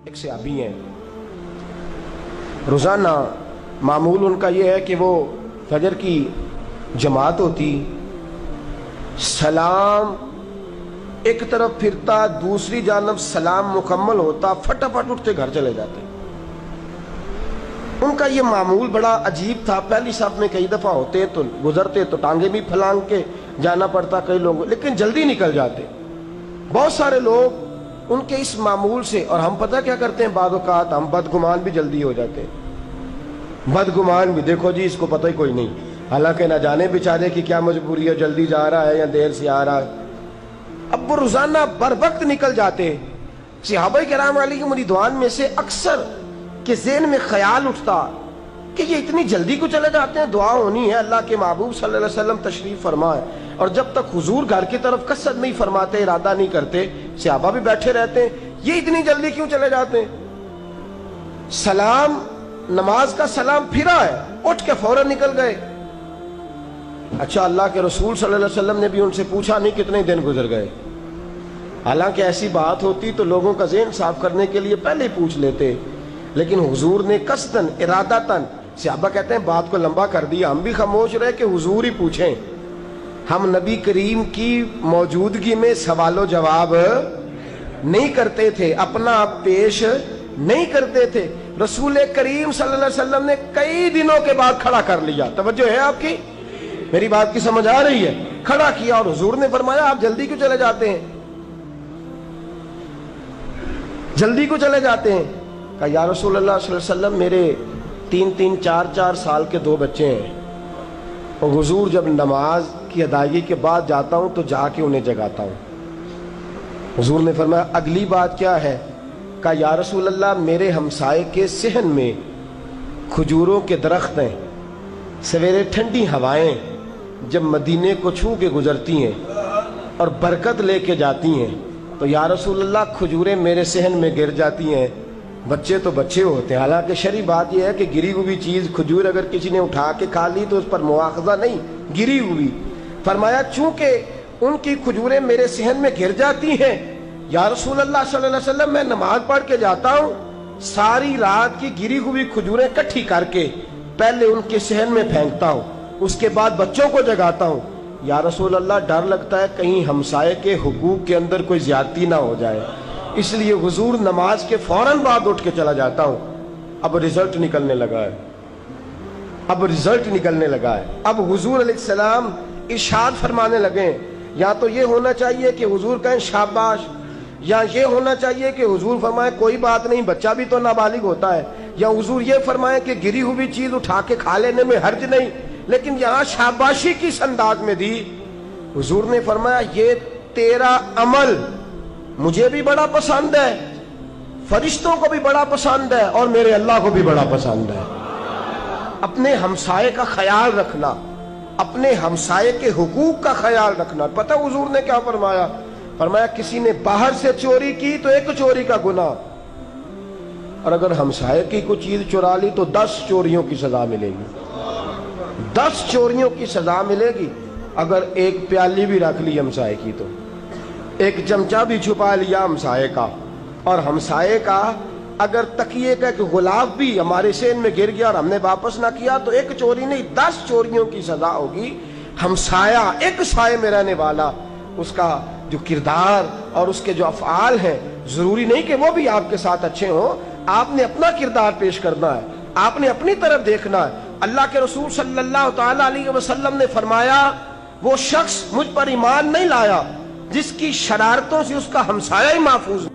ایک صحابی ہیں، روزانہ معمول ان کا یہ ہے کہ وہ فجر کی جماعت ہوتی، سلام ایک طرف پھرتا، دوسری جانب سلام مکمل ہوتا، فٹافٹ اٹھتے گھر چلے جاتے۔ ان کا یہ معمول بڑا عجیب تھا۔ پہلی صف میں کئی دفعہ ہوتے تو گزرتے تو ٹانگیں بھی پھلانگ کے جانا پڑتا کئی لوگوں، لیکن جلدی نکل جاتے۔ بہت سارے لوگ ان کے اس معمول سے، اور ہم پتہ کیا کرتے ہیں، بعض اوقات ہم بدگمان بھی جلدی ہو جاتے ہیں۔ بدگمان بھی، دیکھو جی اس کو پتہ ہی کوئی نہیں، حالانکہ نہ جانے بیچارے کی کیا مجبوری ہے، جلدی جا رہا ہے یا دیر سے آ رہا ہے۔ اب وہ روزانہ بر وقت نکل جاتے۔ صحابہ کرام علیہ مریدوان میں سے اکثر کے ذہن میں خیال اٹھتا کہ یہ اتنی جلدی کو چلے جاتے ہیں، دعا ہونی ہے، اللہ کے محبوب صلی اللہ علیہ وسلم تشریف فرمائے، اور جب تک حضور گھر کی طرف قصد نہیں فرماتے، ارادہ نہیں کرتے، صحابہ بھی بیٹھے رہتے ہیں، یہ اتنی جلدی کیوں چلے جاتے ہیں؟ سلام، نماز کا سلام پھرا ہے، اٹھ کے فوراً نکل گئے۔ اچھا، اللہ کے رسول صلی اللہ علیہ وسلم نے بھی ان سے پوچھا نہیں کتنے دن گزر گئے، حالانکہ ایسی بات ہوتی تو لوگوں کا ذہن صاف کرنے کے لیے پہلے ہی پوچھ لیتے، لیکن حضور نے قصداً ارادتاً، صحابہ کہتے ہیں بات کو لمبا کر دیا، ہم بھی خاموش رہے کہ حضور ہی پوچھیں۔ ہم نبی کریم کی موجودگی میں سوال و جواب نہیں کرتے تھے، اپنا آپ پیش نہیں کرتے تھے۔ رسول کریم صلی اللہ علیہ وسلم نے کئی دنوں کے بعد کھڑا کر لیا۔ توجہ ہے آپ کی؟ میری بات کی سمجھ آ رہی ہے؟ کھڑا کیا اور حضور نے فرمایا آپ جلدی کیوں چلے جاتے ہیں؟ جلدی کیوں چلے جاتے ہیں؟ کہا یا رسول اللہ صلی اللہ علیہ وسلم، میرے 3 4 سال کے 2 بچے ہیں، اور حضور جب نماز کی ادائیگی کے بعد جاتا ہوں تو جا کے انہیں جگاتا ہوں۔ حضور نے فرمایا اگلی بات کیا ہے؟ کہا یا رسول اللہ، میرے ہمسائے کے صحن میں کھجوروں کے درخت ہیں، سویرے ٹھنڈی ہوائیں جب مدینے کو چھو کے گزرتی ہیں اور برکت لے کے جاتی ہیں، تو یا رسول اللہ کھجوریں میرے صحن میں گر جاتی ہیں۔ بچے تو بچے ہوتے ہیں، حالانکہ شرعی بات یہ ہے کہ گری ہوئی چیز کھجور اگر کسی نے اٹھا کے کھا لی تو اس پر مواخذہ نہیں، گری ہوئی۔ فرمایا چونکہ ان کی کھجوریں میرے صحن میں گر جاتی ہیں، یا رسول اللہ صلی اللہ علیہ وسلم، میں نماز پڑھ کے جاتا ہوں، ساری رات کی گری ہوئی کھجوریں کٹھی کر کے پہلے ان کے صحن میں پھینکتا ہوں، اس کے بعد بچوں کو جگاتا ہوں۔ یا رسول اللہ، ڈر لگتا ہے کہیں ہمسائے کے حقوق کے اندر کوئی زیادتی نہ ہو جائے، اس لیے حضور نماز کے فوراً بعد اٹھ کے چلا جاتا ہوں۔ اب رزلٹ نکلنے لگا ہے، اب رزلٹ نکلنے لگا ہے۔ اب حضور علیہ السلام ارشاد فرمانے لگے، یا تو یہ ہونا چاہیے کہ حضور کہیں شاباش، یا یہ ہونا چاہیے کہ حضور فرمائے کوئی بات نہیں، بچہ بھی تو نابالغ ہوتا ہے، یا حضور یہ فرمائے کہ گری ہوئی چیز اٹھا کے کھا لینے میں حرج نہیں، لیکن یہاں شاباشی کس انداز میں دی؟ حضور نے فرمایا یہ تیرا عمل مجھے بھی بڑا پسند ہے، فرشتوں کو بھی بڑا پسند ہے، اور میرے اللہ کو بھی بڑا پسند ہے۔ اپنے ہمسائے کا خیال رکھنا، اپنے ہمسائے کے حقوق کا خیال رکھنا۔ پتہ حضور نے کیا فرمایا؟ فرمایا کسی نے باہر سے چوری کی تو 1 چوری کا گناہ، اور اگر ہمسائے کی کوئی چیز چرا لی تو 10 چوریوں کی سزا ملے گی، 10 چوریوں کی سزا ملے گی۔ اگر ایک پیالی بھی رکھ لی ہمسائے کی، تو ایک چمچہ بھی چھپا لیا ہمسائے کا، اور ہمسائے کا اگر تکیے کا ایک غلاف بھی ہمارے صحن میں گر گیا اور ہم نے واپس نہ کیا تو 1 چوری نہیں 10 چوریوں کی سزا ہوگی۔ ہمسایہ ایک سائے میں رہنے والا، اس کا جو کردار اور اس کے جو افعال ہیں، ضروری نہیں کہ وہ بھی آپ کے ساتھ اچھے ہوں، آپ نے اپنا کردار پیش کرنا ہے، آپ نے اپنی طرف دیکھنا ہے۔ اللہ کے رسول صلی اللہ تعالی علیہ وسلم نے فرمایا وہ شخص مجھ پر ایمان نہیں لایا جس کی شرارتوں سے اس کا ہمسایہ ہی محفوظ